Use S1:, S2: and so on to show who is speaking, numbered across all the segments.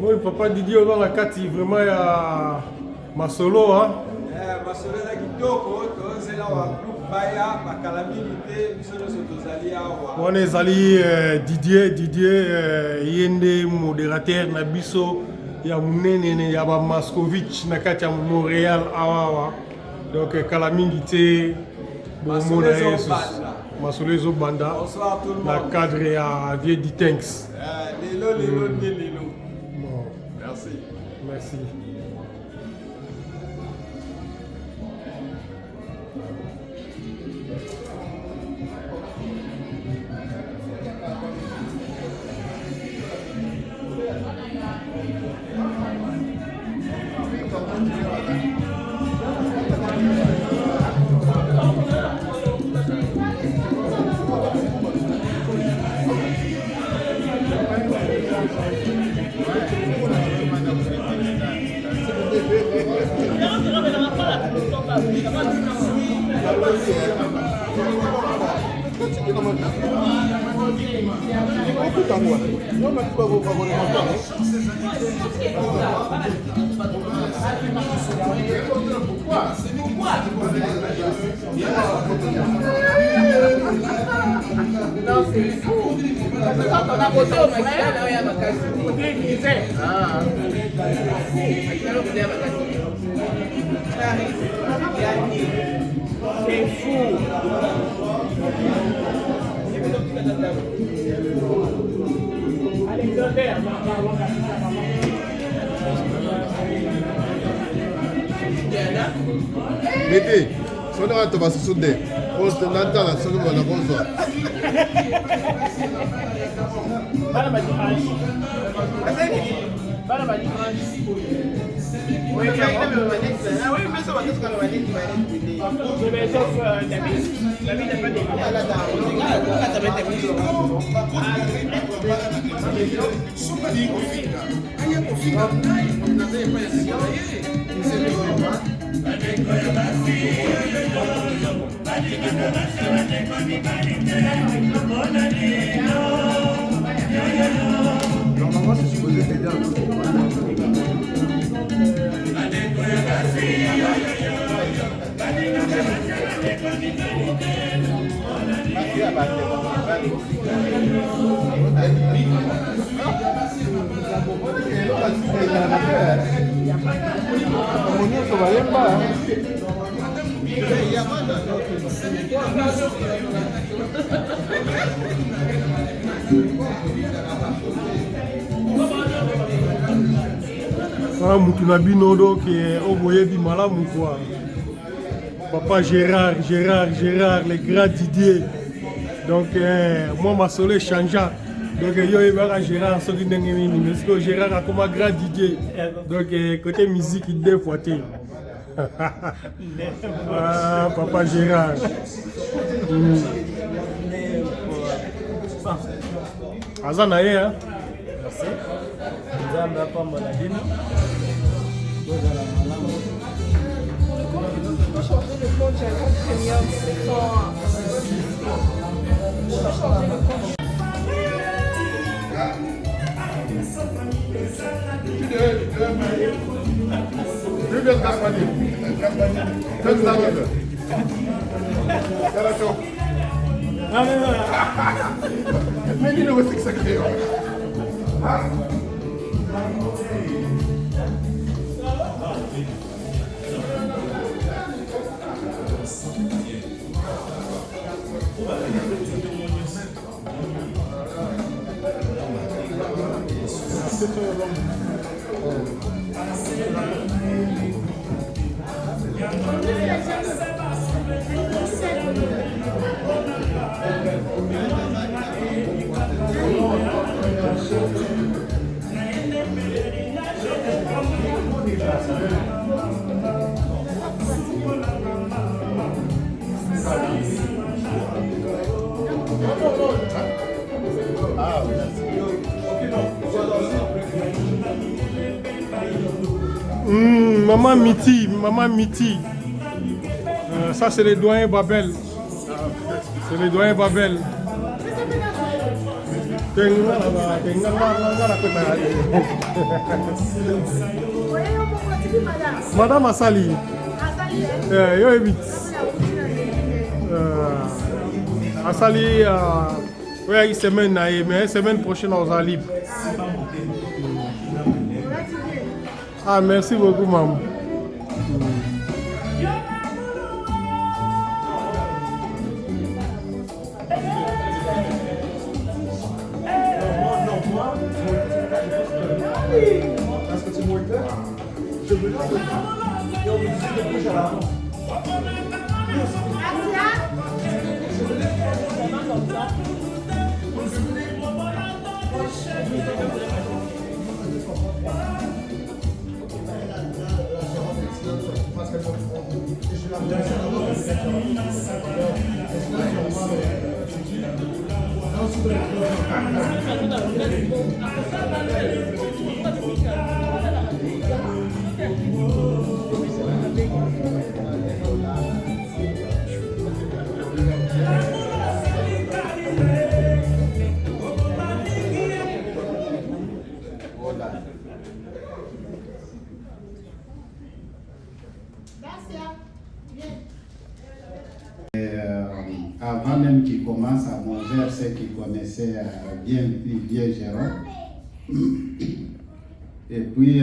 S1: Oui, papa Didier dans la carte, vraiment il y a ma solo. Hein?
S2: Ma solo est kitoko, c'est là où groupe Baya, Bakalamilité,
S1: on est allé Didier, Yende, modérateur, Nabiso, il y a Mounene, il y a Maskovitch, Nakati, Montréal, Awawa. Donc Calamité, Masolezo Banda,
S2: bonsoir tout le monde.
S1: La cadre à Vieux Ditanks.
S2: Lilo.
S1: Merci. Merci.
S3: Non, c'est fou. Quand on a voté au frère, il y a ma case. C'est fou. Alexander.
S4: Mete, sono watu basusunde. Poste nantala sono mwana konzo.
S3: Bana majimaji. Bana majimaji. Oui, mais ça va être quand on va dire je vais sauf David n'a pas de
S4: Normalement, c'est supposé t'aider un peu.
S1: Ah, Moutounabino, donc, au voyez du malamu quoi. Papa Gérard, les grands Didier. Donc, moi, ma soleil changea. Donc, yo y va Gérard, ce qui n'est pas parce que Gérard a comme un grand Didier. Donc, côté musique, il défoîté. Ah, papa Gérard. Azanaye, hein?
S5: Merci. Nzambe apamba na bino.
S6: Changer le compte, j'ai un compte premium, c'est quand... Je peux changer le compte.
S1: Maman Miti. Ça, c'est les doyens Babel. C'est les doyens Babel. Madame Asali. Yo évite. Asali, ouais, une semaine, mais semaine prochaine, on sera libre. Ah, merci beaucoup, maman.
S7: Avant même qu'il commence à manger, ceux qui connaissaient bien Jérôme. Et puis,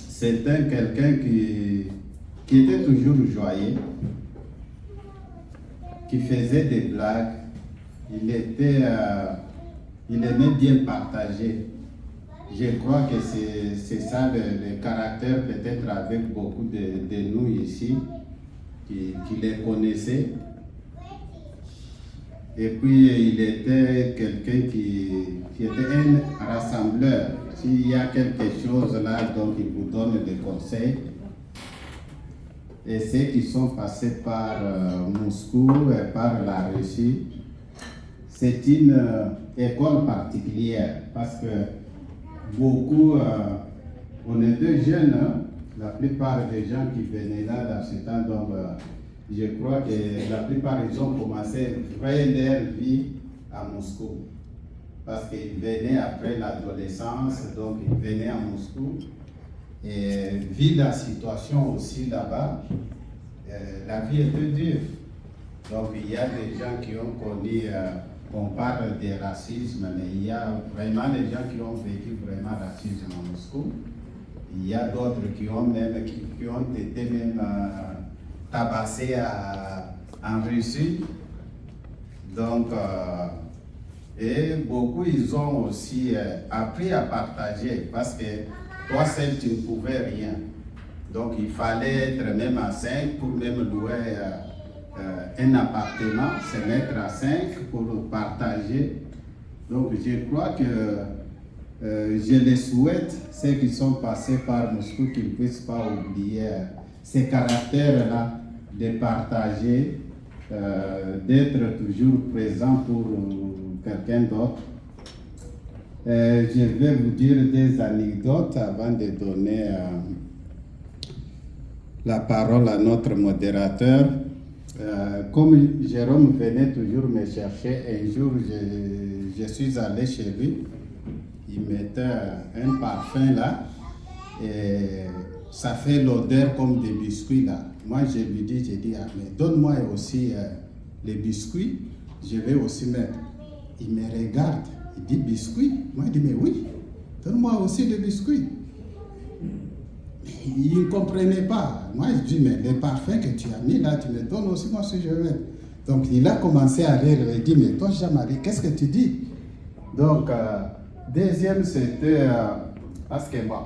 S7: c'était quelqu'un qui était toujours joyeux, qui faisait des blagues. Il aimait bien partager. Je crois que c'est ça le caractère, peut-être avec beaucoup de nous ici, qui les connaissaient. Et puis il était quelqu'un qui était un rassembleur. S'il y a quelque chose là, donc il vous donne des conseils. Et ceux qui sont passés par Moscou et par la Russie, c'est une école particulière parce que beaucoup, on était jeunes, hein? La plupart des gens qui venaient là dans ce temps, donc je crois que la plupart ils ont commencé leur vie à Moscou. Parce qu'ils venaient après l'adolescence, donc ils venaient à Moscou. Et vu la situation aussi là-bas, la vie était dure. Donc il y a des gens qui ont connu, on parle de racisme, mais il y a vraiment des gens qui ont vécu vraiment racisme à Moscou. Il y a d'autres qui ont été même tabassés en Russie. Donc, et beaucoup, ils ont aussi appris à partager parce que toi seul, tu ne pouvais rien. Donc, il fallait être même à 5 pour même louer un appartement, se mettre à 5 pour partager. Donc, je crois que je les souhaite, ceux qui sont passés par Moscou, qu'ils ne puissent pas oublier ces caractères-là de partager, d'être toujours présent pour quelqu'un d'autre. Je vais vous dire des anecdotes avant de donner la parole à notre modérateur. Comme Jérôme venait toujours me chercher, un jour je suis allé chez lui. Il mettait un parfum là et ça fait l'odeur comme des biscuits là. Moi je lui dis, ah, mais donne-moi aussi les biscuits, je vais aussi mettre. Il me regarde, il dit biscuits. Moi je dis, mais oui, donne-moi aussi des biscuits. Il ne comprenait pas. Moi je dis, mais les parfums que tu as mis là, tu me donnes aussi, moi si je veux. Donc il a commencé à rire, il dit, mais toi Jean-Marie, qu'est-ce que tu dis? Donc, deuxième, c'était parce que bon,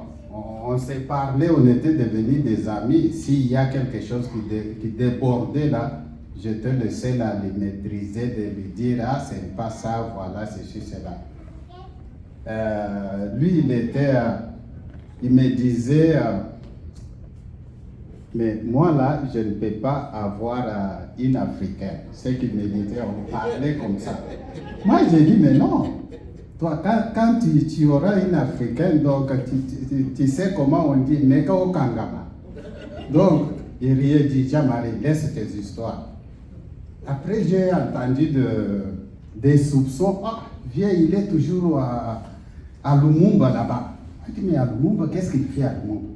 S7: on s'est parlé, on était devenus des amis. S'il y a quelque chose qui débordait là, j'étais le seul à le maîtriser, de lui dire, ah, c'est pas ça, voilà, ceci, cela. Lui, il me disait, mais moi là, je ne peux pas avoir une Africaine. Ce qu'il me disait, on parlait comme ça. Moi, j'ai dit, mais non. Toi, quand tu auras une Africaine, donc tu sais comment on dit Neka au Kangama. Donc, il riait, dit, Jean-Marie, laisse tes histoires. Après, j'ai entendu des soupçons. Ah, viens, il est toujours à Lumumba là-bas. Je dis, mais à Lumumba, qu'est-ce qu'il fait à Lumumba?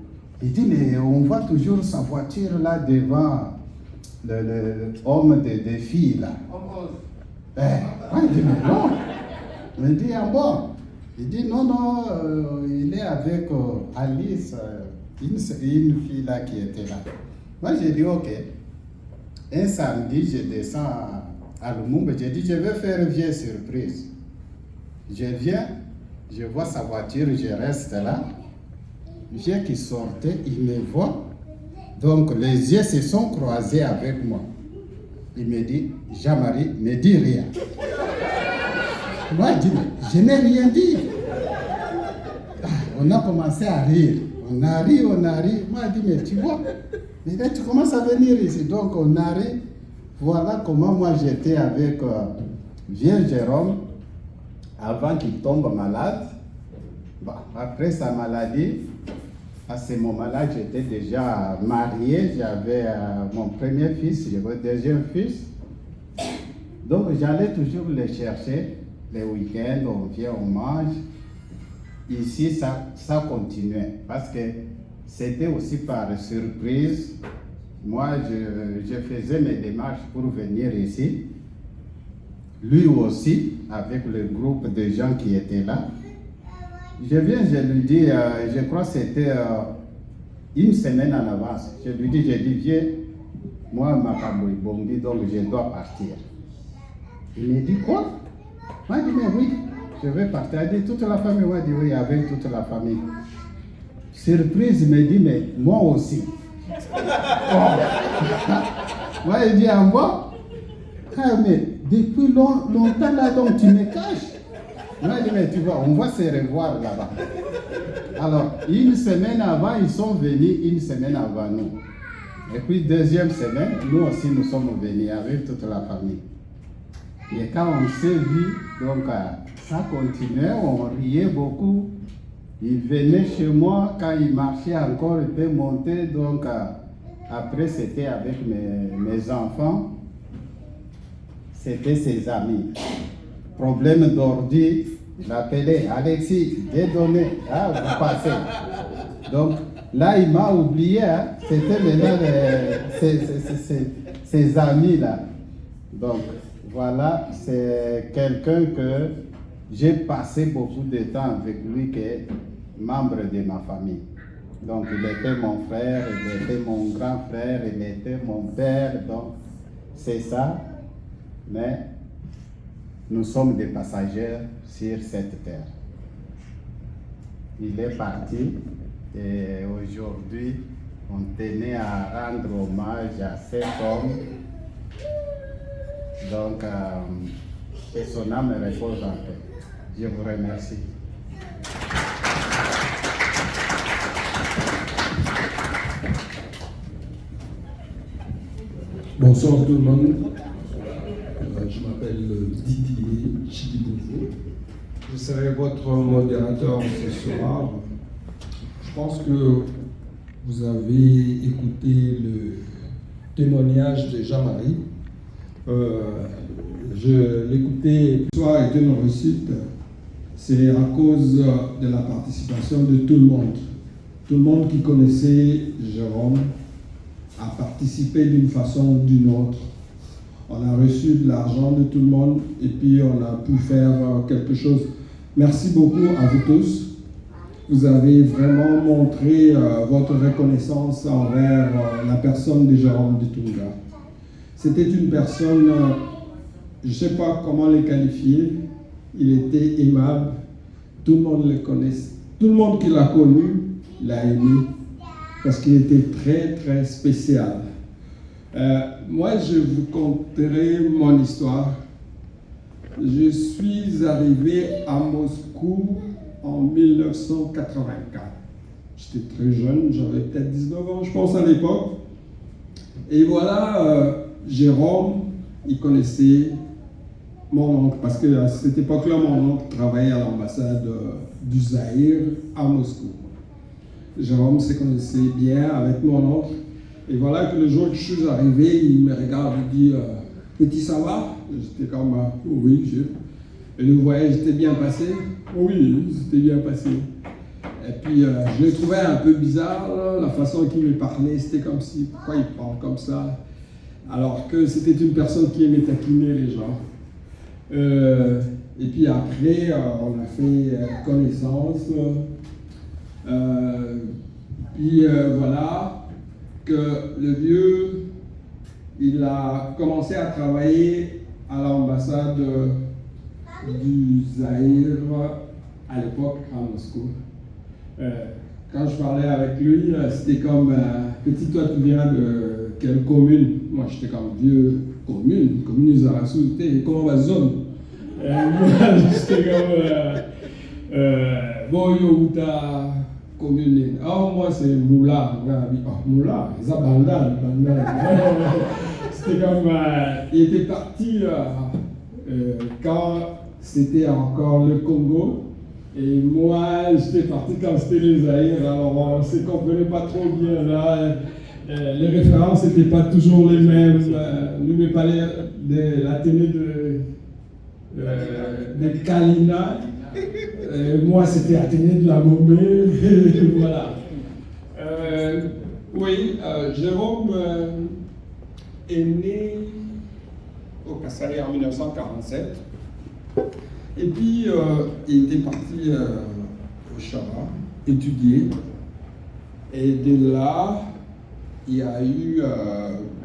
S7: Il dit, mais on voit toujours sa voiture là devant le homme des filles là. Il dit, mais non. Il dit, ah bon? Il dit, non, il est avec Alice, une fille là qui était là. Moi, j'ai dit, ok. Un samedi, je descends à Lumumba. J'ai dit, je vais faire une vieille surprise. Je viens, je vois sa voiture, je reste là. Vieux qui sortait, il me voit. Donc, les yeux se sont croisés avec moi. Il me dit, Jean-Marie, ne dis rien. Moi, je dis, mais je n'ai rien dit. On a commencé à rire. On a ri. Moi, je dis, mais tu vois, mais là, tu commences à venir ici. Donc, on a ri. Voilà comment moi, j'étais avec vieux Jérôme avant qu'il tombe malade. Bon, après sa maladie, à ce moment-là, j'étais déjà marié. J'avais mon premier fils, j'avais mon deuxième fils. Donc, j'allais toujours les chercher. Les week-ends, on vient, on mange. Ici, ça continuait parce que c'était aussi par surprise. Moi, je faisais mes démarches pour venir ici. Lui aussi, avec le groupe de gens qui étaient là. Je viens, je lui dis, je crois que c'était une semaine en avance. Je lui dis, viens, moi, ma femme est bondi, donc je dois partir. Il me dit, quoi? Moi, je dis, mais oui, je vais partir. Il dit, toute la famille, moi, je dis, oui, avec toute la famille. Surprise, il me dit, mais moi aussi. Moi, il dit, en moi, mais depuis longtemps, là, donc tu me caches. Moi, je dis, mais tu vois, on va se revoir là-bas. Alors, une semaine avant, ils sont venus, une semaine avant nous. Et puis, deuxième semaine, nous aussi, nous sommes venus avec toute la famille. Et quand on s'est vu, donc ça continuait, on riait beaucoup. Il venait chez moi, quand il marchait encore, il peut monter. Donc après, c'était avec mes enfants. C'était ses amis. Problème d'ordi, j'appelais Alexis, dédonné, vous passez. Donc là, il m'a oublié, hein. C'était maintenant ses amis là. Donc voilà, c'est quelqu'un que j'ai passé beaucoup de temps avec lui, qui est membre de ma famille. Donc il était mon frère, il était mon grand frère, il était mon père, donc c'est ça. Mais nous sommes des passagers sur cette terre. Il est parti et aujourd'hui, on tenait à rendre hommage à cet homme. Donc, que son âme repose en paix. Je vous remercie.
S8: Bonsoir tout le monde. Je m'appelle Didier Chidibouzou. Je serai votre modérateur ce soir. Je pense que vous avez écouté le témoignage de Jean-Marie. Je l'écoutais ce soir était une réussite. C'est à cause de la participation de tout le monde. Tout le monde qui connaissait Jérôme a participé d'une façon ou d'une autre. On a reçu de l'argent de tout le monde et puis on a pu faire quelque chose. Merci beaucoup à vous tous. Vous avez vraiment montré votre reconnaissance envers la personne de Jérôme Ditunga. C'était une personne, je ne sais pas comment le qualifier, il était aimable, tout le monde le connaît, tout le monde qui l'a connu l'a aimé, parce qu'il était très très spécial. Moi, je vous conterai mon histoire. Je suis arrivé à Moscou en 1984. J'étais très jeune, j'avais peut-être 19 ans, je pense, à l'époque. Et voilà, Jérôme, il connaissait mon oncle, parce qu'à cette époque-là, mon oncle travaillait à l'ambassade du Zaïre à Moscou. Jérôme se connaissait bien avec mon oncle. Et voilà que le jour que je suis arrivé, il me regarde et dit « Petit, ça va ?» J'étais comme « Oui, je... » Et le voyage était bien passé? Oui, c'était bien passé. Et puis, je le trouvais un peu bizarre, là, la façon qu'il me parlait, c'était comme si, pourquoi il parle comme ça? Alors que c'était une personne qui aimait taquiner les gens. Et puis après, on a fait connaissance. Puis voilà, que le vieux, il a commencé à travailler à l'ambassade du Zaïre à l'époque à Moscou. Quand je parlais avec lui, c'était comme petit, toi tu viens de quelle commune? Moi j'étais comme vieux, commune Zarassou, comment va zone? Moi j'étais comme bon yo ta commune. Oh moi c'est Moula, Moula, Zabandal. C'était comme il était parti quand c'était encore le Congo. Et moi, j'étais parti quand c'était les Zaïre, alors on ne se comprenait pas trop bien là. Les références n'étaient pas toujours les mêmes. Lui me parlait de l'Athénée de Kalina. Moi, c'était Athénée de la Momée. Voilà. Oui, Jérôme est né au Kassai en 1947. Et puis, il était parti au Chara, étudier. Et de là, il y a eu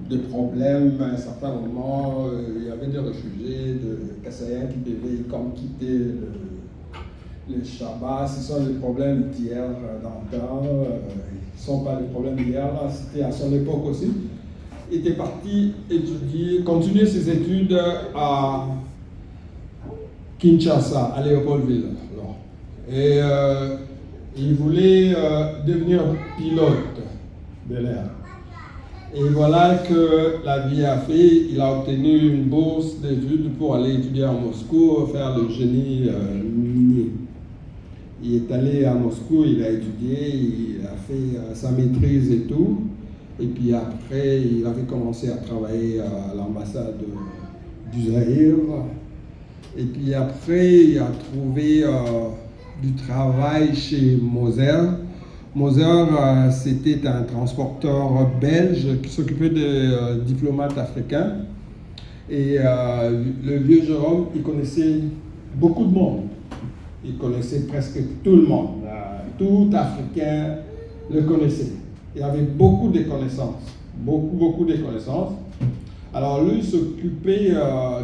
S8: des problèmes à un certain moment. Il y avait des réfugiés de Kassaïens qui devaient comme quitter le Chara. Ce sont les problèmes d'hier dans le temps. Ce ne sont pas les problèmes d'hier, c'était à son époque aussi. Il était parti étudier, continuer ses études à Kinshasa, à Léopoldville. Et il voulait devenir pilote de l'air. Et voilà que la vie a fait. Il a obtenu une bourse d'études pour aller étudier à Moscou, faire le génie minier. Il est allé à Moscou, il a étudié, il a fait sa maîtrise et tout. Et puis après, il avait commencé à travailler à l'ambassade du Zaïre. Et puis après, il a trouvé du travail chez Moser. Moser, c'était un transporteur belge qui s'occupait des diplomates africains. Et le vieux Jérôme, il connaissait beaucoup de monde. Il connaissait presque tout le monde. Tout Africain le connaissait. Il avait beaucoup de connaissances. Beaucoup de connaissances. Alors lui s'occupait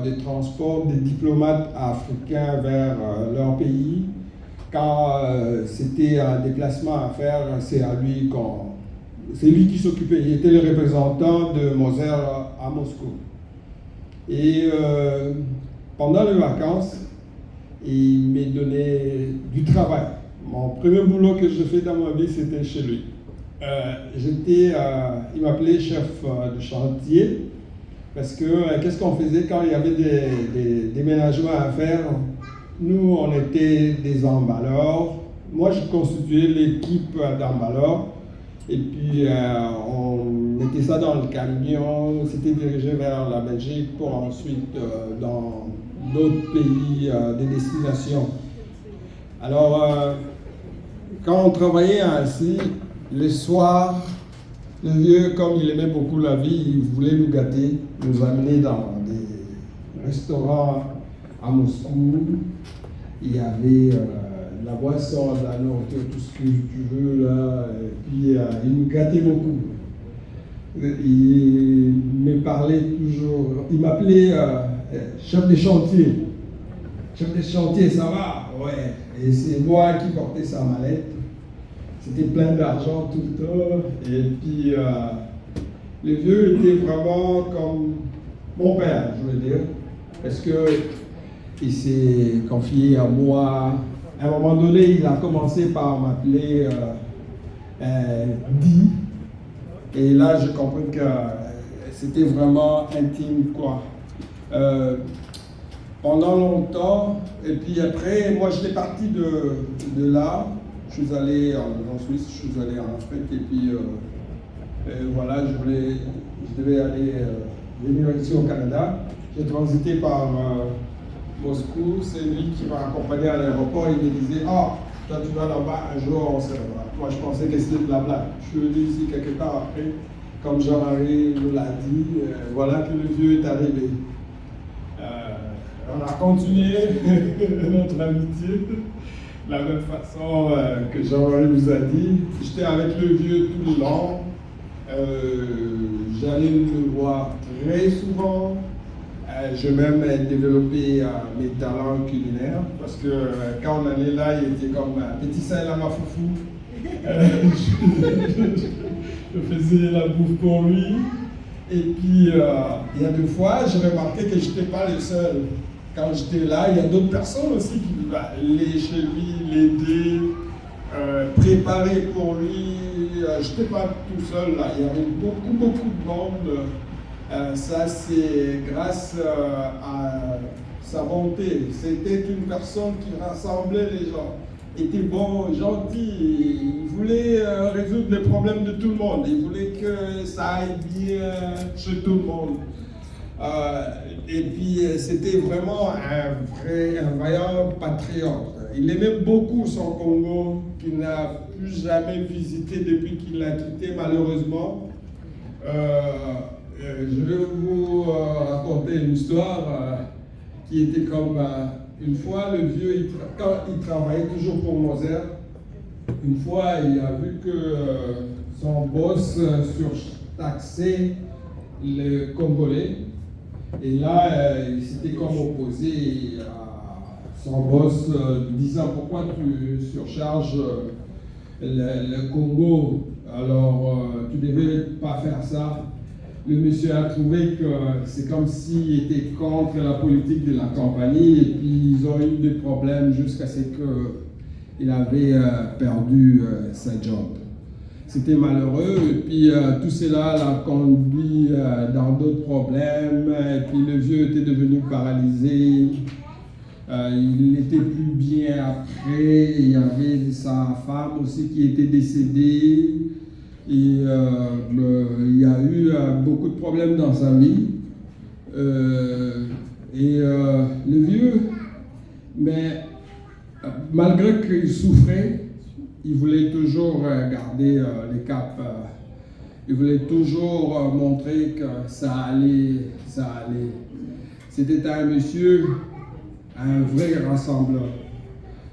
S8: des transports des diplomates africains vers leur pays. Quand c'était un déplacement à faire, c'est lui qui s'occupait. Il était le représentant de Moser à Moscou. Et pendant les vacances, il m'a donné du travail. Mon premier boulot que j'ai fait dans ma vie, c'était chez lui. Il m'appelait chef de chantier. Parce que qu'est-ce qu'on faisait quand il y avait des déménagements à faire? Nous, on était des emballeurs. Moi, je constituais l'équipe d'emballeurs. Et puis, on mettait ça dans le camion. C'était dirigé vers la Belgique pour ensuite dans d'autres pays, des destinations. Alors, quand on travaillait ainsi, le soir, le vieux, comme il aimait beaucoup la vie, il voulait nous gâter, nous amener dans des restaurants à Moscou. Il y avait la boisson, la nourriture, tout ce que tu veux là. Et puis il nous gâtait beaucoup. Il me parlait toujours, il m'appelait chef de chantier. Chef de chantier, ça va? Ouais. Et c'est moi qui portais sa mallette. C'était plein d'argent tout le temps. Et puis, le vieux était vraiment comme mon père, je veux dire. Parce qu'il s'est confié à moi. À un moment donné, il a commencé par m'appeler Di. Et là, je comprends que c'était vraiment intime, quoi. Pendant longtemps, et puis après, moi, j'étais parti de là. Je suis allé en Suisse, je suis allé en Afrique, et puis voilà, je devais aller venir ici au Canada. J'ai transité par Moscou, c'est lui qui m'a accompagné à l'aéroport. Il me disait, ah, toi tu vas là-bas, un jour on se revoit. Moi je pensais que c'était de la blague. Je suis venu ici quelques temps après, comme Jean-Marie nous l'a dit, voilà que le vieux est arrivé. On a continué notre amitié de la même façon que Jean-Marie nous a dit. J'étais avec le vieux tout le long. J'allais le voir très souvent. J'ai même développé mes talents culinaires parce que quand on allait là, il était comme petit Saïla ma foufou. Je faisais la bouffe pour lui. Et puis, il y a 2 fois, j'ai remarqué que je n'étais pas le seul. Quand j'étais là, il y a d'autres personnes aussi qui allaient chez lui, l'aider, préparer pour lui. Je n'étais pas tout seul là. Il y avait beaucoup de monde. Ça, c'est grâce à sa bonté. C'était une personne qui rassemblait les gens. Il était bon, gentil. Il voulait résoudre les problèmes de tout le monde. Il voulait que ça aille bien chez tout le monde. Et puis, c'était vraiment un vaillant patriote. Il aimait beaucoup son Congo, qu'il n'a plus jamais visité depuis qu'il l'a quitté, malheureusement. Je vais vous raconter une histoire qui était comme une fois le vieux, quand il travaillait toujours pour Moser, une fois il a vu que son boss surtaxait les Congolais. Et là, il s'était comme opposé à son boss, disant pourquoi tu surcharges le Congo, alors tu ne devais pas faire ça. Le monsieur a trouvé que c'est comme s'il était contre la politique de la compagnie et puis ils ont eu des problèmes jusqu'à ce qu'il avait perdu sa job. C'était malheureux et puis tout cela l'a conduit dans d'autres problèmes et puis le vieux était devenu paralysé. Il n'était plus bien après, il y avait sa femme aussi qui était décédée. Et il y a eu beaucoup de problèmes dans sa vie. Le vieux, mais malgré qu'il souffrait, il voulait toujours garder le cap. Il voulait toujours montrer que ça allait. C'était un monsieur, un vrai rassembleur.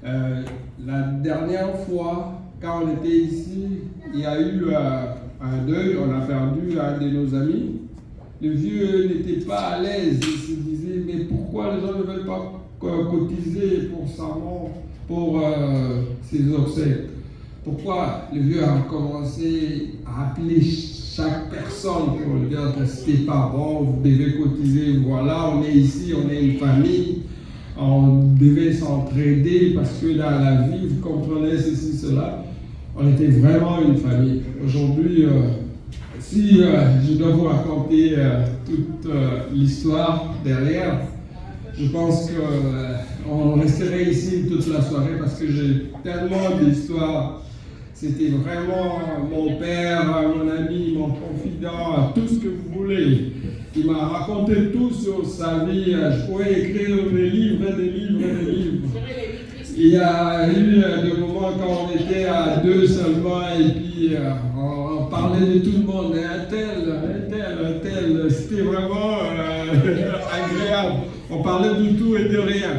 S8: La dernière fois, quand on était ici, il y a eu un deuil, on a perdu un de nos amis. Le vieux n'était pas à l'aise, il se disait, mais pourquoi les gens ne veulent pas cotiser pour sa mort, pour ses obsèques? Pourquoi le vieux a commencé à appeler chaque personne pour lui dire que c'était pas bon, vous devez cotiser, voilà, on est ici, on est une famille, on devait s'entraider parce que dans la vie, vous comprenez ceci, cela. On était vraiment une famille. Aujourd'hui, si je dois vous raconter toute l'histoire derrière, je pense qu'on resterait ici toute la soirée parce que j'ai tellement d'histoires. C'était vraiment mon père, mon ami, mon confident, tout ce que vous voulez. Il m'a raconté tout sur sa vie. Je pouvais écrire des livres. Il y a eu des moments quand on était à 2 seulement et puis on parlait de tout le monde. Un tel. C'était vraiment agréable. On parlait de tout et de rien.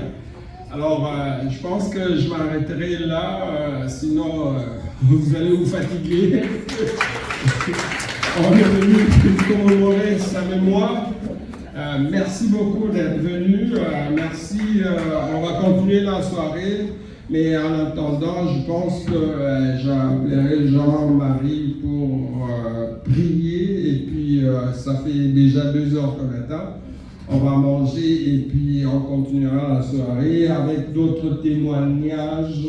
S8: Alors, je pense que je m'arrêterai là, sinon vous allez vous fatiguer. On est venu commémorer sa mémoire. Merci beaucoup d'être venu. Merci. On va continuer la soirée. Mais en attendant, je pense que j'appellerai Jean-Marie pour prier. Et puis, ça fait déjà 2 heures qu'on attend. On va manger et puis on continuera la soirée avec d'autres témoignages.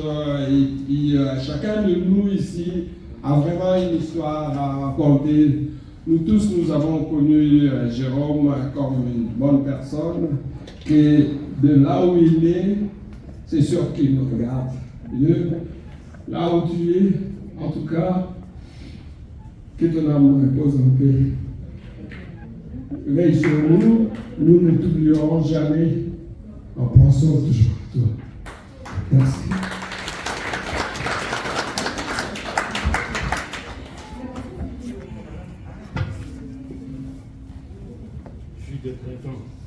S8: Et puis, chacun de nous ici a vraiment une histoire à raconter. Nous tous, nous avons connu Jérôme comme une bonne personne, que de là où il est, c'est sûr qu'il nous regarde. Là où tu es, en tout cas, que ton âme repose en paix. Veille sur nous, nous ne t'oublierons jamais. On prend soin toujours de toi. Merci.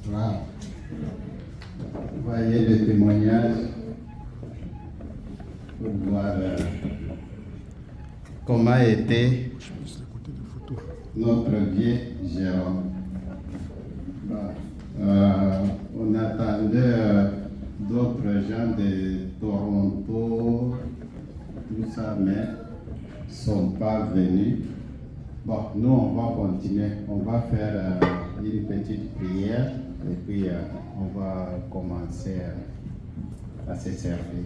S7: Voilà. Vous voyez le témoignage pour voir comment a été notre vieux Jérôme. On attendait d'autres gens de Toronto, tout ça, mais ils ne sont pas venus. Bon, nous, on va continuer. On va faire une petite prière et puis on va commencer à se servir.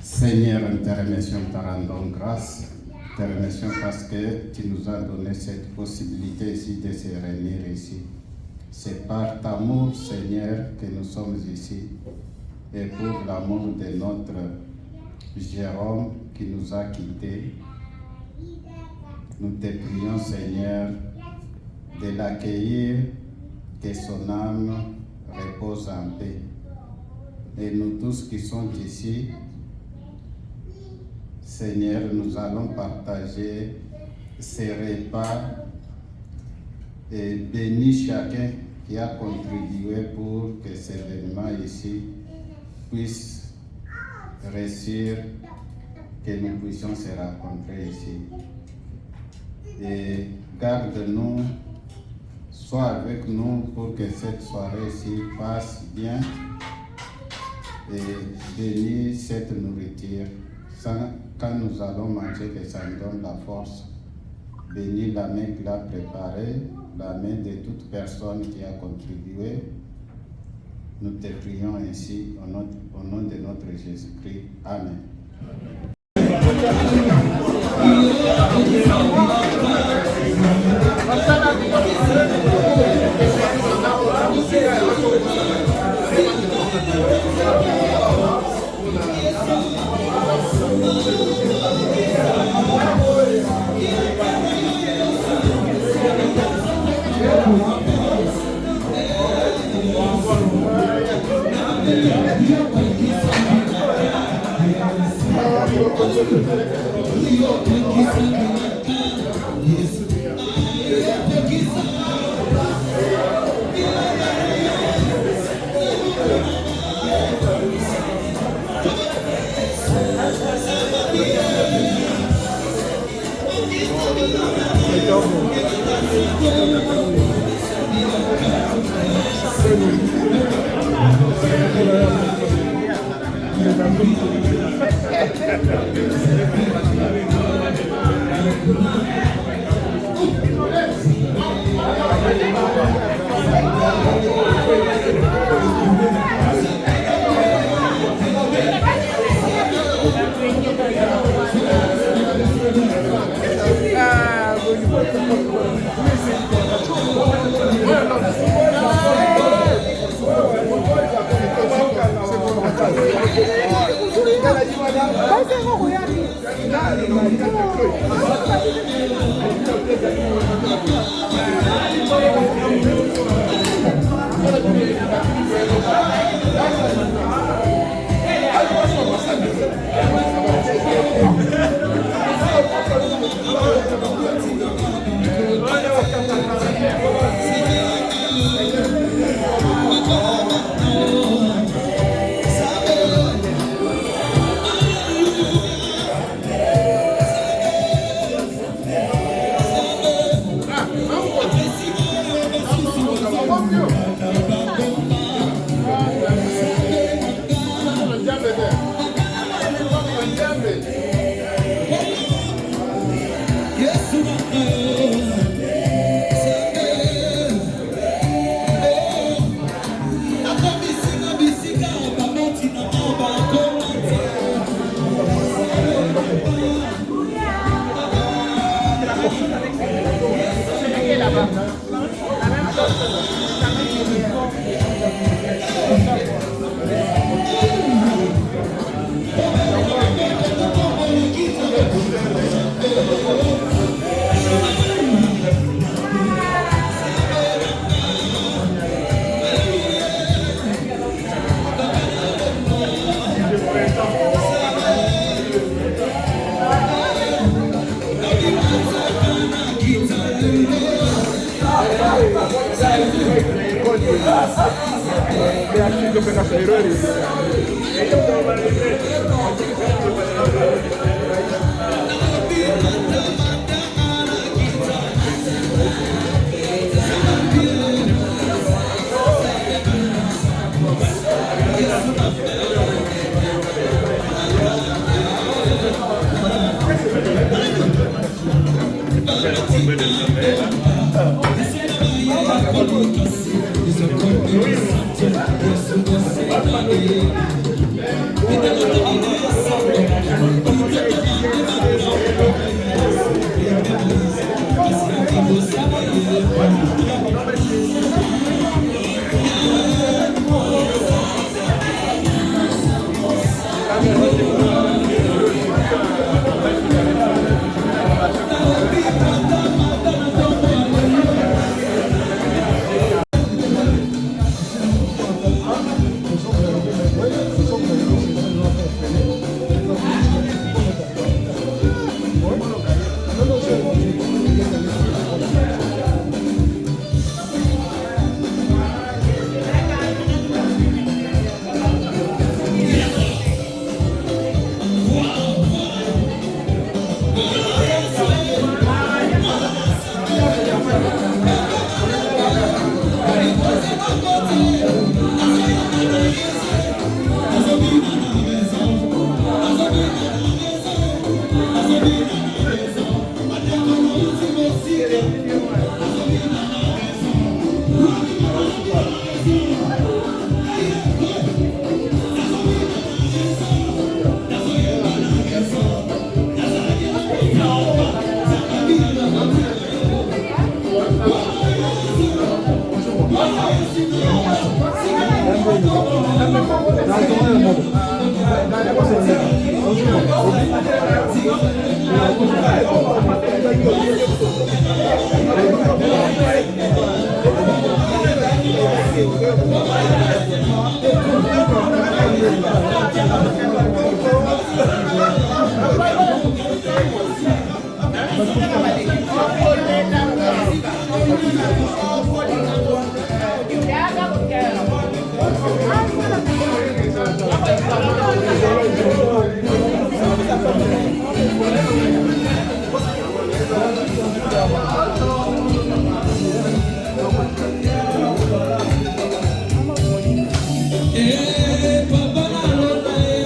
S7: Seigneur, nous te remercions, te rendons grâce. Te remercions parce que tu nous as donné cette possibilité ici de se réunir ici. C'est par ta amour, Seigneur, que nous sommes ici. Et pour l'amour de notre Jérôme qui nous a quittés, nous te prions, Seigneur, de l'accueillir, que son âme repose en paix. Et nous tous qui sommes ici, Seigneur, nous allons partager ces repas et bénir chacun qui a contribué pour que cet événement ici puisse réussir, que nous puissions se rencontrer ici. Et garde-nous, sois avec nous pour que cette soirée ici passe bien et bénis cette nourriture. Quand nous allons manger, que ça nous donne la force. Bénis la main qu'il a préparée, la main de toute personne qui a contribué. Nous te prions ainsi au nom de notre Jésus-Christ. Amen.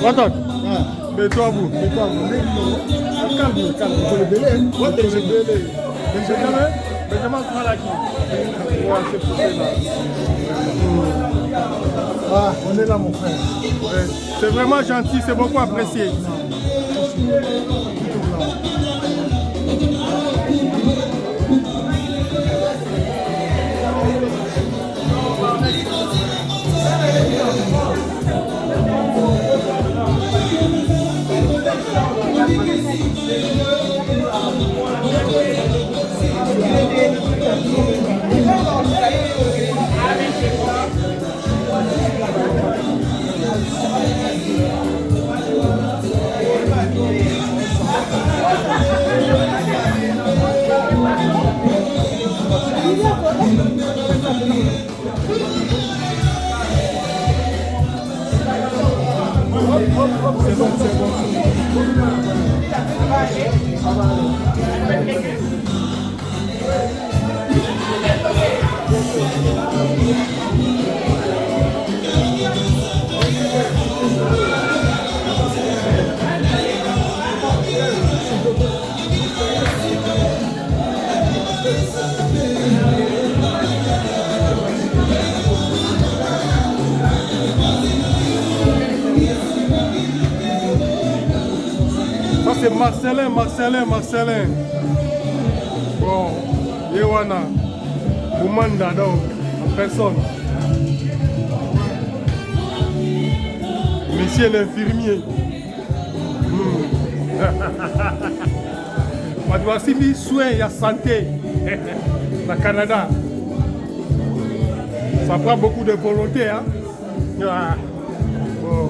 S1: Attends. Mets-toi à bout. Mets-toi à bout. Calme, calme. Il faut le belé. Il faut le belé. Benjamin prend la qui. Ouais, c'est poussé là. Ah, on est là, mon frère. Ouais. C'est vraiment gentil, c'est beaucoup apprécié. C'est bon, c'est bon. Ça c'est Marcelin. Bon, Yewana, Boumanda donc, en personne. Monsieur l'infirmier. Voici mis soins et santé. Au Canada. Ça prend beaucoup de volonté, hein. Bon.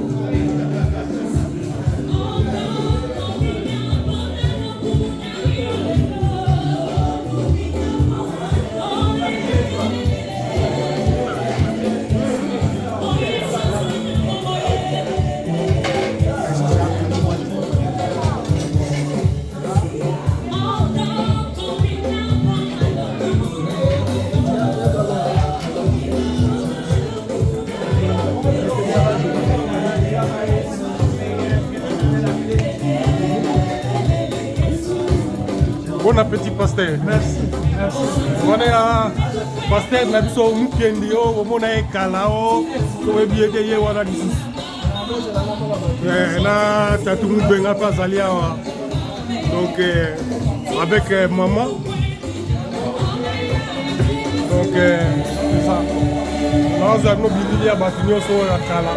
S1: Bon appétit, pasteur.
S5: Merci. Merci.
S1: On est à pasteur Nabiso Mukendi, on est Kalao, on est bien que voilà d'ici. Là, tu as tout le monde bien pas allé. Donc, avec maman. Donc, c'est ça. Là, nous avons oublié à bâtir sur la Kala.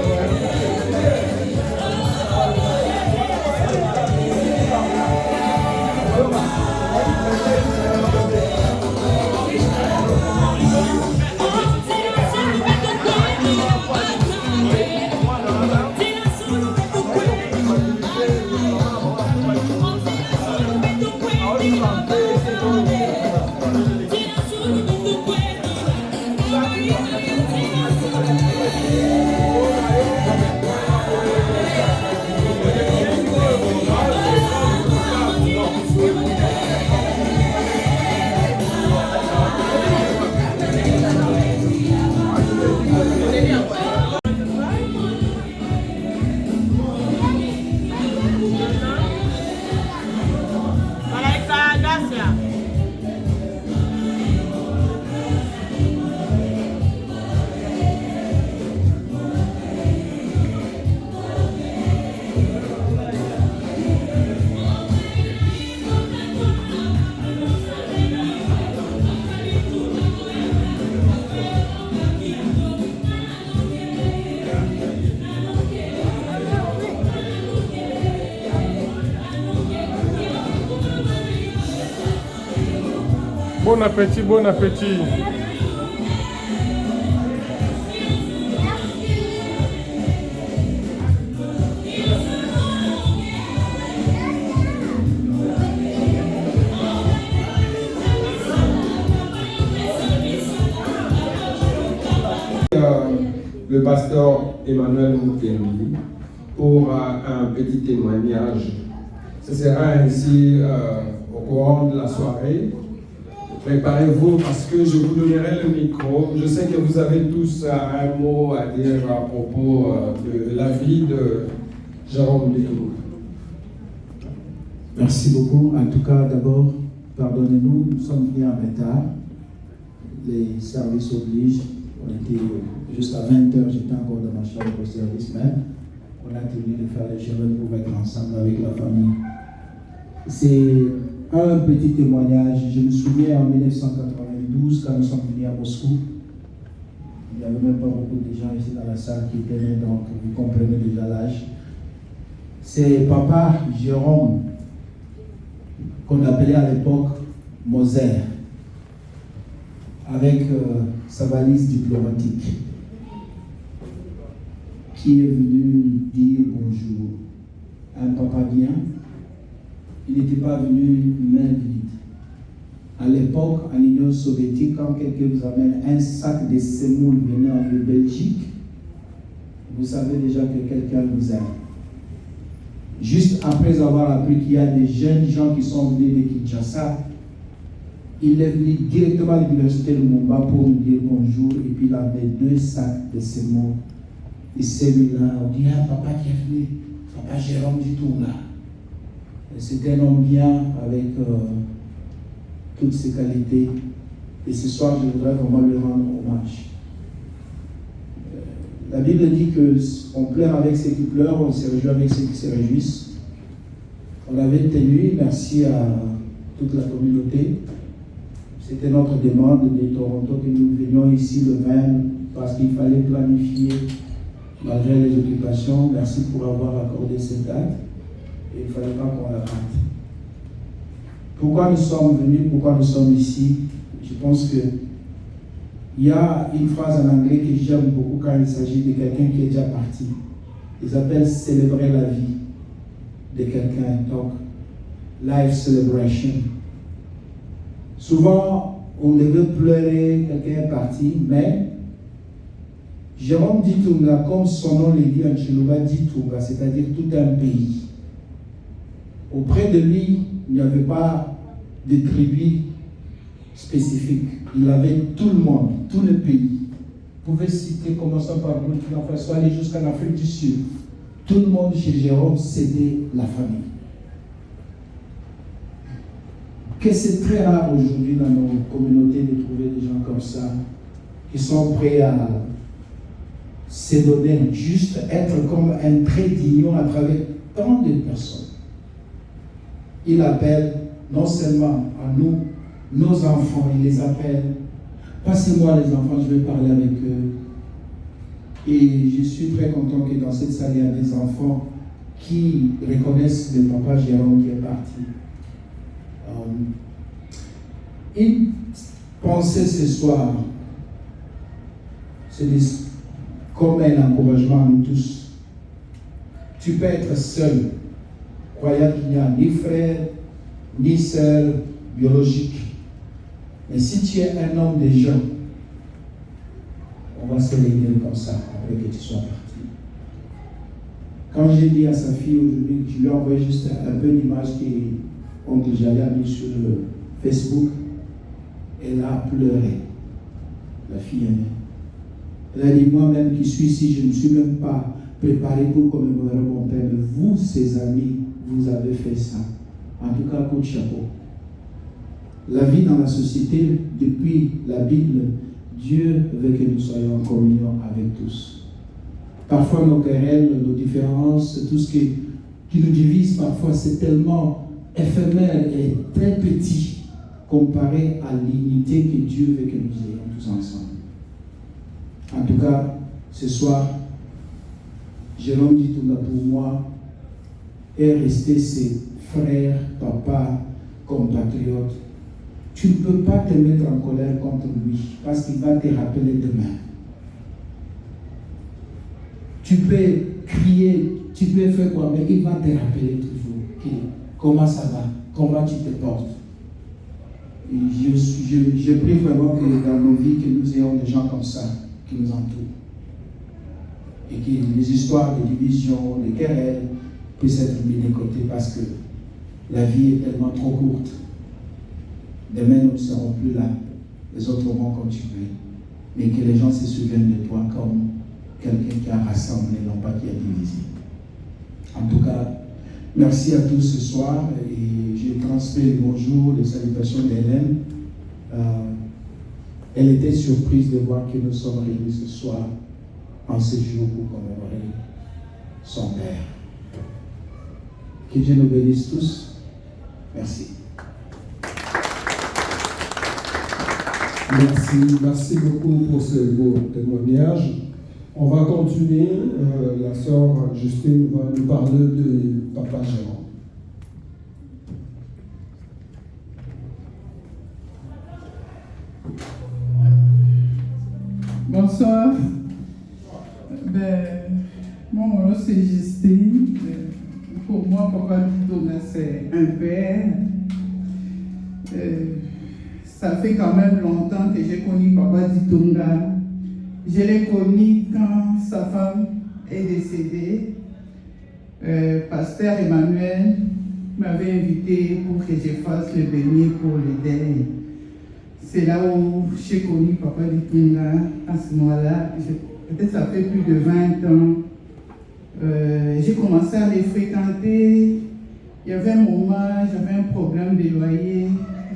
S1: Bon appétit, bon appétit.
S8: Le pasteur Emmanuel Mukendi pour un petit témoignage. Ce sera ainsi au courant de la soirée. Préparez-vous parce que je vous donnerai le micro. Je sais que vous avez tous un mot à dire à propos de la vie de Jérôme Bitounga.
S9: Merci beaucoup. En tout cas, d'abord, pardonnez-nous, nous sommes venus en retard. Les services obligent. On était juste à 20h, j'étais encore dans ma chambre au service même. On a tenu de faire les chemins pour être ensemble avec la famille. C'est un petit témoignage. Je me souviens en 1992, quand nous sommes venus à Moscou, il n'y avait même pas beaucoup de gens ici dans la salle qui étaient nés, donc vous comprenez déjà l'âge. C'est papa Jérôme, qu'on appelait à l'époque Moser, avec sa valise diplomatique, qui est venu lui dire bonjour. Un papa bien. Il n'était pas venu main vide. À l'époque, en Union soviétique, quand quelqu'un vous amène un sac de semoule venant de Belgique, vous savez déjà que quelqu'un vous aime. Juste après avoir appris qu'il y a des jeunes gens qui sont venus de Kinshasa, il est venu directement à l'université de Mumba pour nous dire bonjour, et puis il avait 2 sacs de semoule. Et celui-là, on dit, ah, papa qui est venu, papa Jérôme Bitounga. C'était un homme bien avec toutes ses qualités. Et ce soir, je voudrais vraiment lui rendre hommage. La Bible dit qu'on pleure avec ceux qui pleurent, on se réjouit avec ceux qui se réjouissent. On avait tenu, merci à toute la communauté. C'était notre demande de Toronto que nous venions ici le 20 parce qu'il fallait planifier malgré les occupations. Merci pour avoir accordé cette date. Et il ne fallait pas qu'on la rate. Pourquoi nous sommes venus, pourquoi nous sommes ici? Je pense qu'il y a une phrase en anglais que j'aime beaucoup quand il s'agit de quelqu'un qui est déjà parti. Ils appellent célébrer la vie de quelqu'un. Donc, life celebration. Souvent, on devait pleurer, quelqu'un est parti, mais Jérôme Bitounga, comme son nom le dit en Chiluba, Bitounga, c'est-à-dire tout un pays. Auprès de lui, il n'y avait pas de tribu spécifique. Il avait tout le monde, tout le pays. Vous pouvez citer, commençant par Burkina Faso, aller jusqu'en Afrique du Sud. Tout le monde chez Jérôme, c'était la famille. que c'est très rare aujourd'hui dans nos communautés de trouver des gens comme ça, qui sont prêts à se donner, juste être comme un trait d'union à travers tant de personnes. Il appelle non seulement à nous, nos enfants, il les appelle. Passez-moi les enfants, je vais parler avec eux. Et je suis très content que dans cette salle, il y a des enfants qui reconnaissent le papa Jérôme qui est parti. Une pensée ce soir, c'est comme un encouragement à nous tous. Tu peux être seul, croyant qu'il n'y a ni frère, ni sœur biologique. Mais si tu es un homme de gens, on va se réunir comme ça après que tu sois parti. Quand j'ai dit à sa fille aujourd'hui, je lui ai envoyé juste un peu d'image que j'avais mis sur Facebook, elle a pleuré. La fille aimée. Elle a dit, moi-même qui suis ici, je ne me suis même pas préparé pour commémorer mon père. Mais vous, ses amis, vous avez fait ça. En tout cas, coup de chapeau. La vie dans la société, depuis la Bible, Dieu veut que nous soyons en communion avec tous. Parfois, nos querelles, nos différences, tout ce qui nous divise, parfois, c'est tellement éphémère et très petit comparé à l'unité que Dieu veut que nous ayons tous ensemble. En tout cas, ce soir, Jérôme Ditunga pour moi est resté ses frères, papa, compatriotes. Tu ne peux pas te mettre en colère contre lui parce qu'il va te rappeler demain. Tu peux crier, tu peux faire quoi, mais il va te rappeler toujours comment ça va, comment tu te portes. Et je prie vraiment que dans nos vies, que nous ayons des gens comme ça qui nous entourent. Et que les histoires de division, de querelles puissent être mises de côté parce que la vie est tellement trop courte. Demain, nous ne serons plus là. Les autres vont continuer. Mais que les gens se souviennent de toi comme quelqu'un qui a rassemblé, non pas qui a divisé. En tout cas, merci à tous ce soir. Et je transmets le bonjour, les salutations d'Hélène. Elle était surprise de voir que nous sommes réunis ce soir en ce jour pour commémorer son père. Que Dieu nous bénisse tous. Merci.
S8: Merci beaucoup pour ce beau témoignage. On va continuer. La sœur Justine va nous parler de papa Jérôme.
S10: Bonsoir. Mon nom c'est Justine. Pour moi, papa Ditunga, c'est un père. Ça fait quand même longtemps que j'ai connu papa Ditunga. Je l'ai connu quand sa femme est décédée. Pasteur Emmanuel m'avait invité pour que je fasse le béni pour les deuils. C'est là où j'ai connu papa Ditunga à ce moment-là. Peut-être ça fait plus de 20 ans. J'ai commencé à les fréquenter. Il y avait un moment, j'avais un problème de loyer.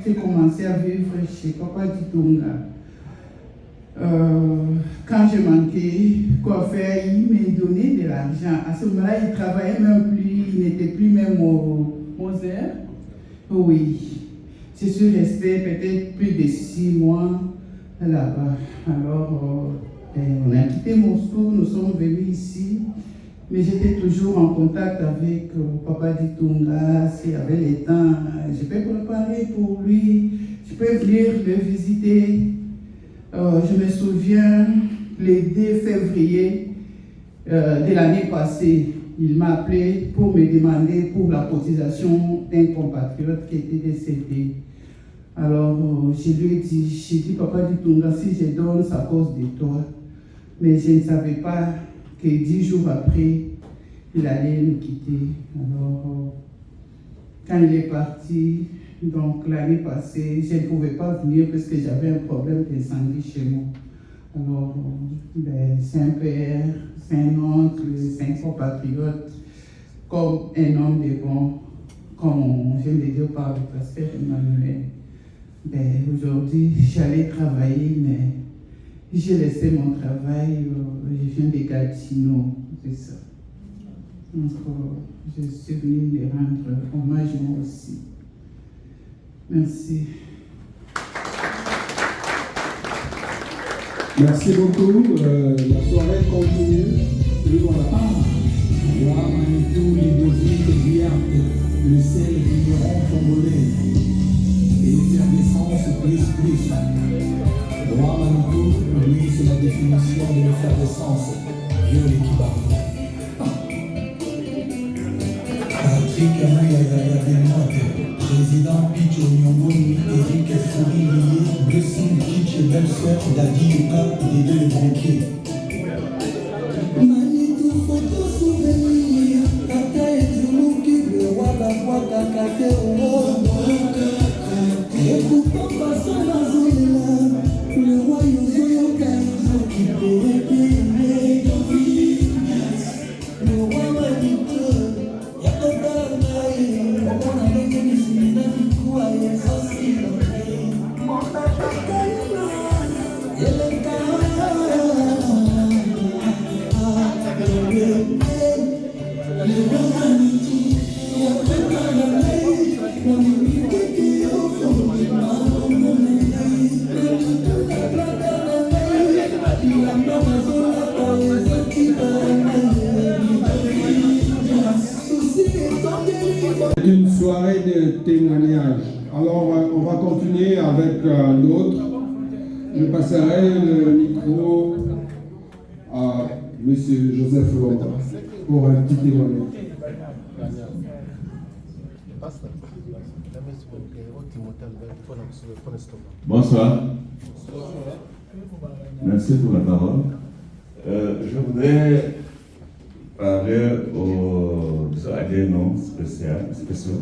S10: J'ai commencé à vivre chez papa Ditunga. Quand je manquais quoi faire, il me donnait de l'argent. À ce moment-là, il ne travaillait même plus, il n'était plus même au Moser. Oui. Je suis restée peut-être plus de 6 mois là-bas. Alors, on a quitté Moscou, nous sommes venus ici. Mais j'étais toujours en contact avec papa Ditunga. S'il y avait le temps, je peux préparer pour lui. Je peux venir le visiter. Je me souviens, le 2 février de l'année passée, il m'a appelé pour me demander pour la cotisation d'un compatriote qui était décédé. Alors, je lui ai dit, papa Ditunga, si je donne, c'est à cause de toi. Mais je ne savais pas que 10 jours après, il allait nous quitter. Alors, quand il est parti, donc l'année passée, je ne pouvais pas venir parce que j'avais un problème d'incendie chez moi. Alors, c'est un père, c'est un oncle, c'est un compatriote, comme un homme de bon, comme on vient de dire par le pasteur Emmanuel, ben, aujourd'hui, j'allais travailler, mais j'ai laissé mon travail, je viens de Gatineau, c'est ça. Donc, je suis venue les rendre hommage moi aussi. Merci.
S8: Merci beaucoup. La soirée continue.
S9: Roi Manitou, Ludovic, Guillaume, le sel vigneron congolais. Et l'effervescence plus. Roi Manitou, lui, c'est la définition de l'effervescence. Viol Kibarou. Patrick Amouya président Picho Nyongoni, Eric Fourilier, Blessing Kitsch, belle-sœur Dadi Yuka, les deux banquiers. Manitou, photo souvenir, Kaka et Zuluki, le roi Bakwaka, Kaka, et pourtant passant la zone là, le roi Yozo Yoka, qui peut payer, le roi Manitou.
S8: C'est une soirée de témoignage. Alors, on va continuer avec l'autre. Je passerai le micro à M. Joseph Lomba pour un petit témoignage.
S11: Bonsoir. Merci pour la parole. Je voudrais parler à des noms spéciaux.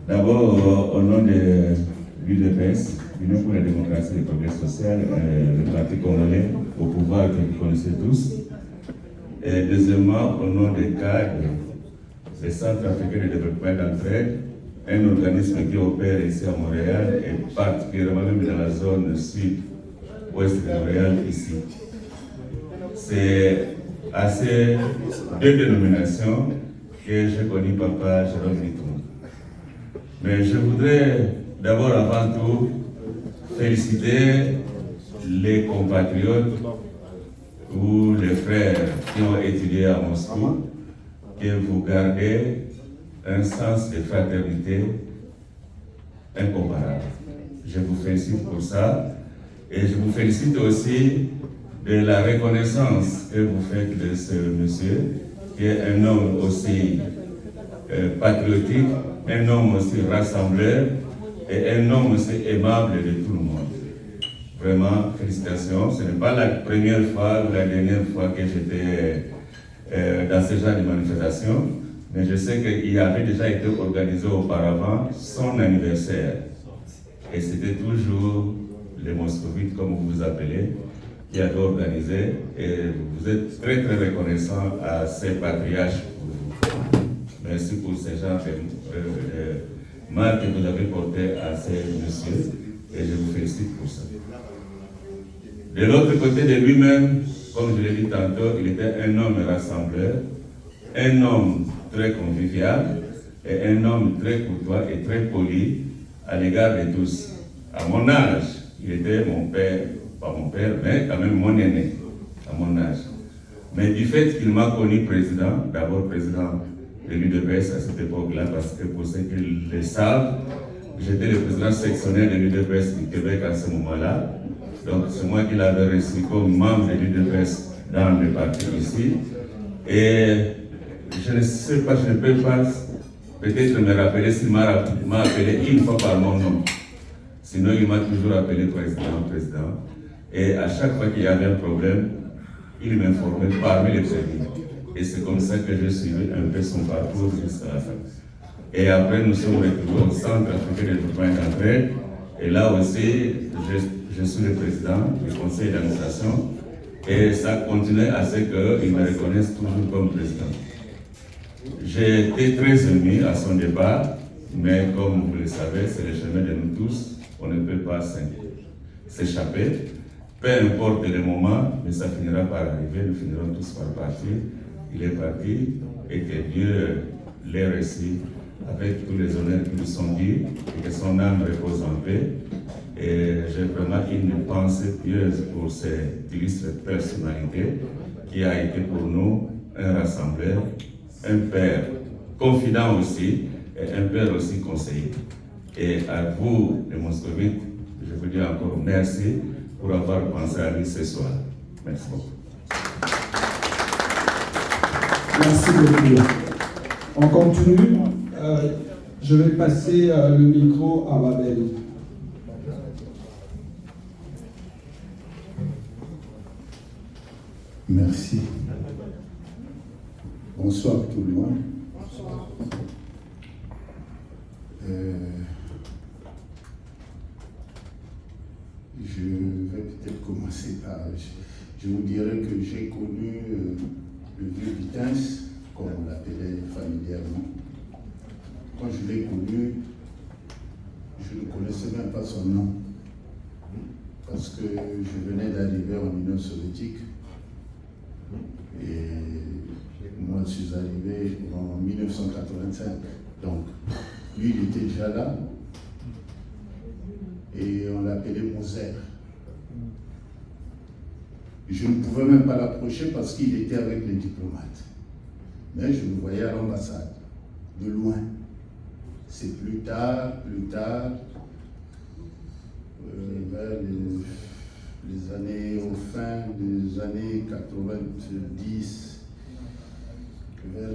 S11: D'abord, au nom de l'UDPS, l'Union pour la démocratie et le progrès social, le parti congolais au pouvoir que vous connaissez tous. Et deuxièmement, au nom des cadres, le Centre africain de développement d'entraide, un organisme qui opère ici à Montréal et particulièrement même dans la zone sud-ouest de Montréal, ici. C'est à ces deux dénominations que j'ai connu Papa Jérôme Litou. Mais je voudrais d'abord, avant tout, féliciter les compatriotes ou les frères qui ont étudié à Moscou, que vous gardez un sens de fraternité incomparable. Je vous félicite pour ça et je vous félicite aussi de la reconnaissance que vous faites de ce monsieur, qui est un homme aussi patriotique, un homme aussi rassembleur et un homme aussi aimable de tout le monde. Vraiment, félicitations. Ce n'est pas la première fois ou la dernière fois que j'étais dans ce genre de manifestation, mais je sais qu'il avait déjà été organisé auparavant son anniversaire. Et c'était toujours les moscovites, comme vous vous appelez, qui avait organisé. Et vous êtes très très reconnaissant à ces patriarches pour vous. Merci pour ce genre de marque que vous avez porté à ces messieurs. Et je vous félicite pour ça. De l'autre côté de lui-même, comme je l'ai dit tantôt, il était un homme rassembleur, un homme très convivial et un homme très courtois et très poli à l'égard de tous. À mon âge, il était mon père, pas mon père, mais quand même mon aîné, à mon âge. Mais du fait qu'il m'a connu président, d'abord président de l'UDPS à cette époque-là, parce que pour ceux qui le savent, j'étais le président sectionnaire de l'UDPS du Québec à ce moment-là. Donc c'est moi qui l'avais reçu comme membre de l'UDPS dans le parti ici. Et je ne sais pas, je ne peux pas peut-être me rappeler s'il m'a appelé une fois par mon nom. Sinon, il m'a toujours appelé président. Et à chaque fois qu'il y avait un problème, il m'informait parmi les premiers. Et c'est comme ça que j'ai suivi un peu son parcours jusqu'à la fin. Et après, nous sommes retrouvés au Centre africain de développement d'entraide. Et là aussi, je suis le président du conseil d'administration. Et ça continue à ce qu'ils me reconnaissent toujours comme président. J'ai été très ému à son départ, mais comme vous le savez, c'est le chemin de nous tous, on ne peut pas s'échapper. Peu importe les moments, mais ça finira par arriver, nous finirons tous par partir. Il est parti et que Dieu l'ait reçu avec tous les honneurs qui nous sont dus et que son âme repose en paix. Et j'ai vraiment une pensée pieuse pour cette illustre personnalité qui a été pour nous un rassembleur, un père confident aussi et un père aussi conseiller. Et à vous, les Moscovites, je vous dis encore merci pour avoir pensé à lui ce soir. Merci beaucoup.
S8: Merci beaucoup. On continue. Je vais passer le micro à Babel.
S12: Merci. Bonsoir tout le monde. Je vais peut-être commencer par... Je vous dirais que j'ai connu le vieux Vitens, comme on l'appelait familièrement. Quand je l'ai connu, je ne connaissais même pas son nom. Parce que je venais d'arriver en Union soviétique. Et moi, je suis arrivé en 1985. Donc, lui, il était déjà là. Et on l'appelait Moser. Je ne pouvais même pas l'approcher parce qu'il était avec les diplomates. Mais je le voyais à l'ambassade, de loin. C'est plus tard, vers les années, au fin des années 90, vers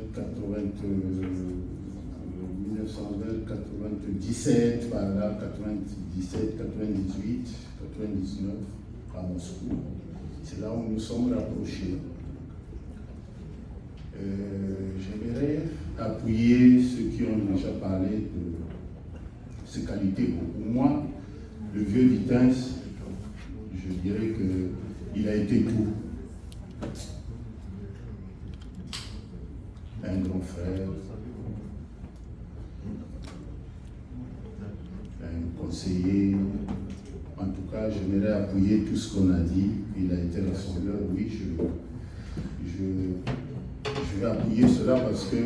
S12: 1997, par là, 97, 98, 99, à Moscou. C'est là où nous sommes rapprochés. J'aimerais appuyer ceux qui ont déjà parlé de ses qualités. Pour moi, le vieux Vitens, je dirais qu'il a été tout. Un grand frère, un conseiller. En tout cas, j'aimerais appuyer tout ce qu'on a dit. Il a été rassembleur, oui, je vais appuyer cela parce que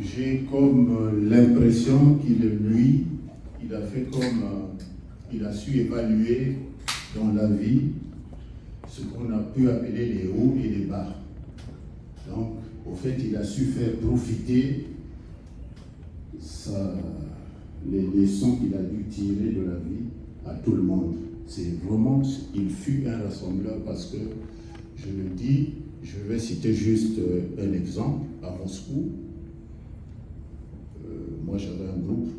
S12: j'ai comme l'impression il a fait comme il a su évaluer dans la vie ce qu'on a pu appeler les hauts et les bas. Donc, au fait, il a su faire profiter les leçons qu'il a dû tirer de la vie à tout le monde. C'est vraiment, il fut un rassembleur parce que, je le dis, je vais citer juste un exemple. À Moscou, moi j'avais un groupe,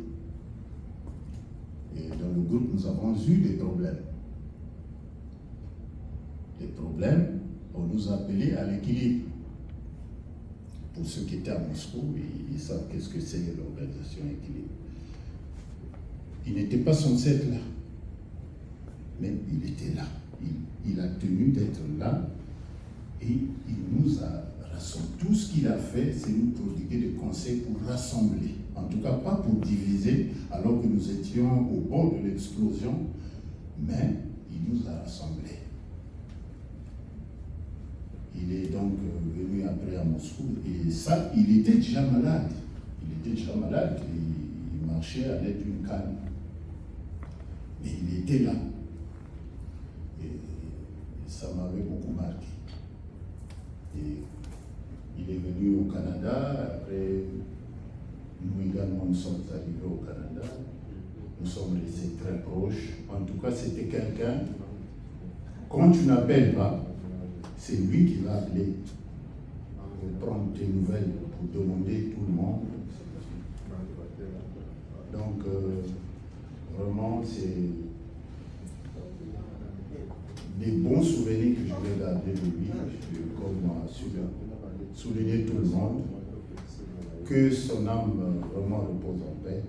S12: et dans le groupe nous avons eu des problèmes. Des problèmes, on nous appelait à l'équilibre. Pour ceux qui étaient à Moscou, ils savent qu'est-ce que c'est l'organisation équilibre. Il n'était pas censé être là, mais il était là. Il a tenu d'être là et il nous a rassemblés. Tout ce qu'il a fait, c'est nous prodiguer des conseils pour rassembler. En tout cas, pas pour diviser, alors que nous étions au bord de l'explosion, mais il nous a rassemblés. Il est donc venu après à Moscou et ça, il était déjà malade. Il était déjà malade et il marchait à l'aide d'une canne. Mais il était là. Et ça m'avait beaucoup marqué. Et il est venu au Canada. Après, nous également, nous sommes arrivés au Canada. Nous sommes restés très proches. En tout cas, c'était quelqu'un, quand tu n'appelles pas, c'est lui qui va appeler pour prendre tes nouvelles, pour demander tout le monde. Donc, vraiment, c'est des bons souvenirs que je vais garder de lui, comme a souligné tout le monde, que son âme vraiment repose en paix.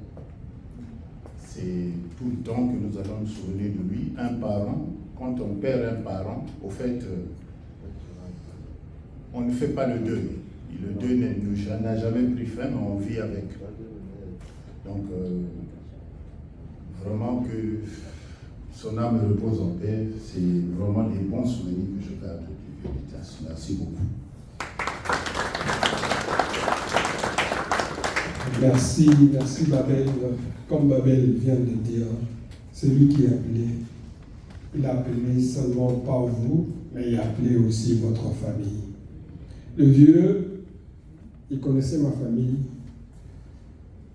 S12: C'est tout le temps que nous allons nous souvenir de lui. Un parent, quand on perd un parent, au fait, on ne fait pas le deuil. Et le deuil n'a jamais pris fin, mais on vit avec. Donc, vraiment que son âme repose en paix, c'est vraiment des bons souvenirs que je garde du Veritas. Merci beaucoup.
S8: Merci Babel. Comme Babel vient de dire, c'est lui qui a appelé. Il a appelé seulement pas vous, mais il a appelé aussi votre famille. Le vieux, il connaissait ma famille,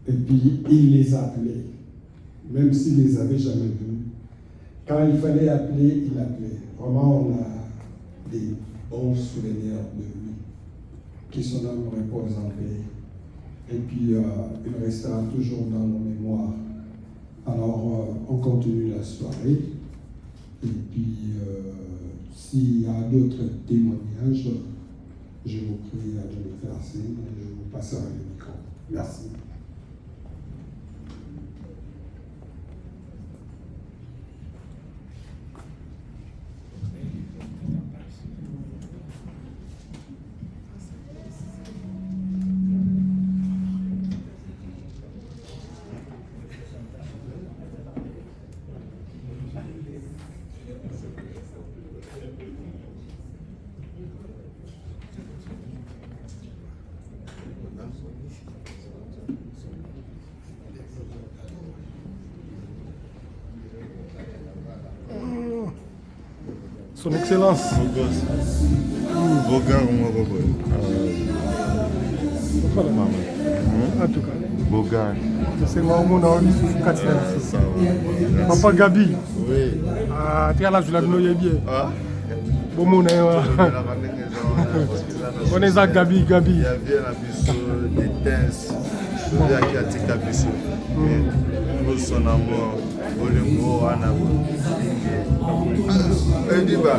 S8: et puis il les a appelés, même s'il ne les avait jamais vus. Quand il fallait appeler, il appelait. Vraiment, on a des bons souvenirs de lui. Que son âme repose en paix. Et puis, il restera toujours dans nos mémoires. Alors, on continue la soirée. Et puis, s'il y a d'autres témoignages, je vous prie de me faire signe et je vous passerai le micro. Merci.
S1: Son Excellence. En tout cas.
S4: Bogar.
S1: C'est Maman Papa Gabi.
S4: Oui.
S1: Ah, tu as la joie de nous bien. Ah. Bon mon on est à Gabi.
S4: Il y avait un des tenses. Il y a qui a tika biso. Nous son amour. Bolingo anago. Ediba.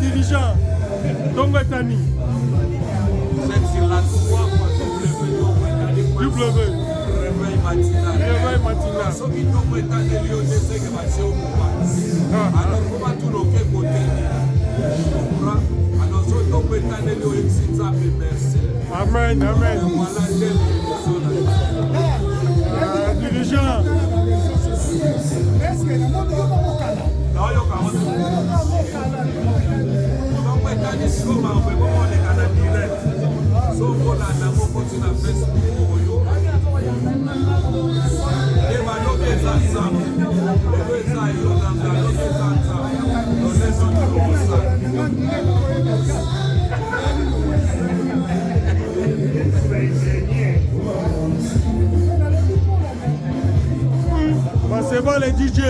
S1: Dirigeant. Tongo Tani.
S2: Vous êtes sur la 3 fois W. Réveil matinal. Ceux qui tombent dans les lieux de ce que va se occuper. Alors, il faut tout le côté. Alors, ceux qui tombent dans les lieux de ce merci.
S1: Amen.
S2: Voilà,
S1: dirigeant. C'est bon les DJ.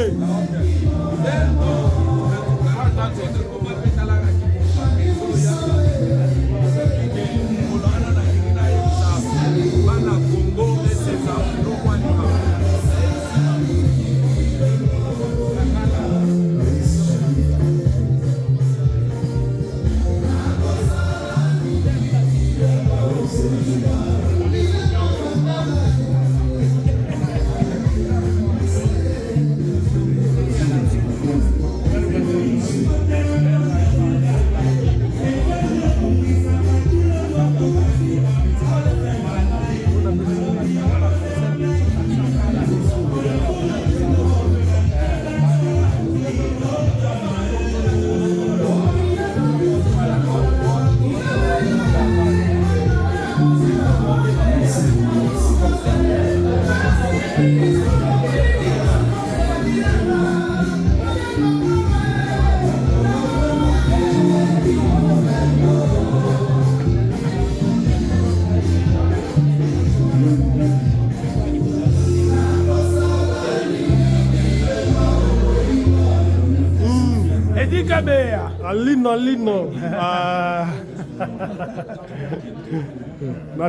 S1: Alino.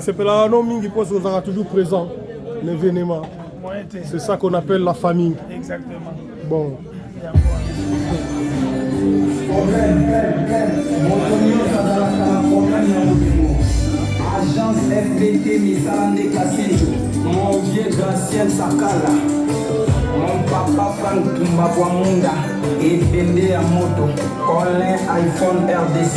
S1: C'est là non mingi parce qu'on sera toujours présent l'événement. C'est ça qu'on appelle la famille.
S3: Exactement.
S1: Bon.
S13: Agence FPT Misande Kassinjo, mon vieux Gracien Sakala, mon papa Frank Tumbabwamunda et Bende Amoto, Colin iPhone RDC.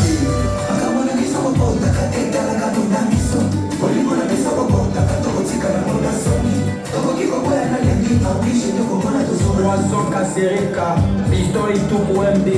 S13: Poisson Kasereka, Piston et tout pour MD.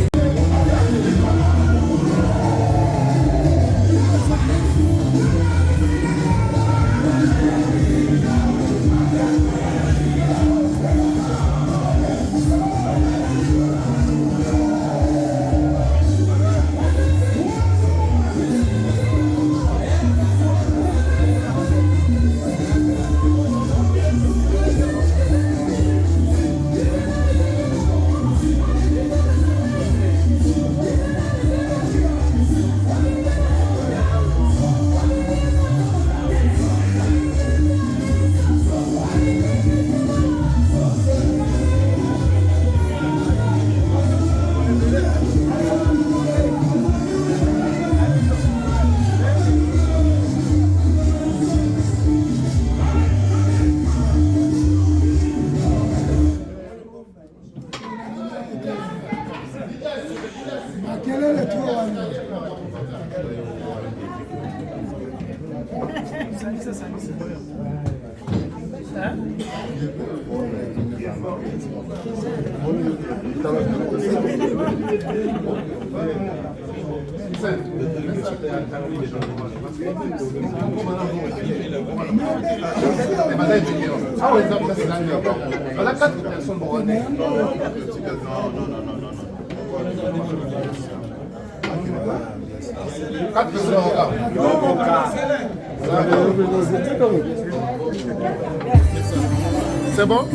S1: C'est bon?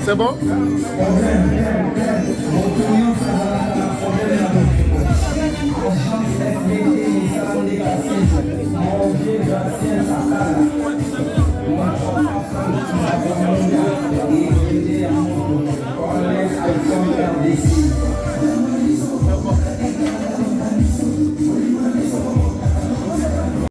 S12: C'est bon?
S13: Iphone RDC.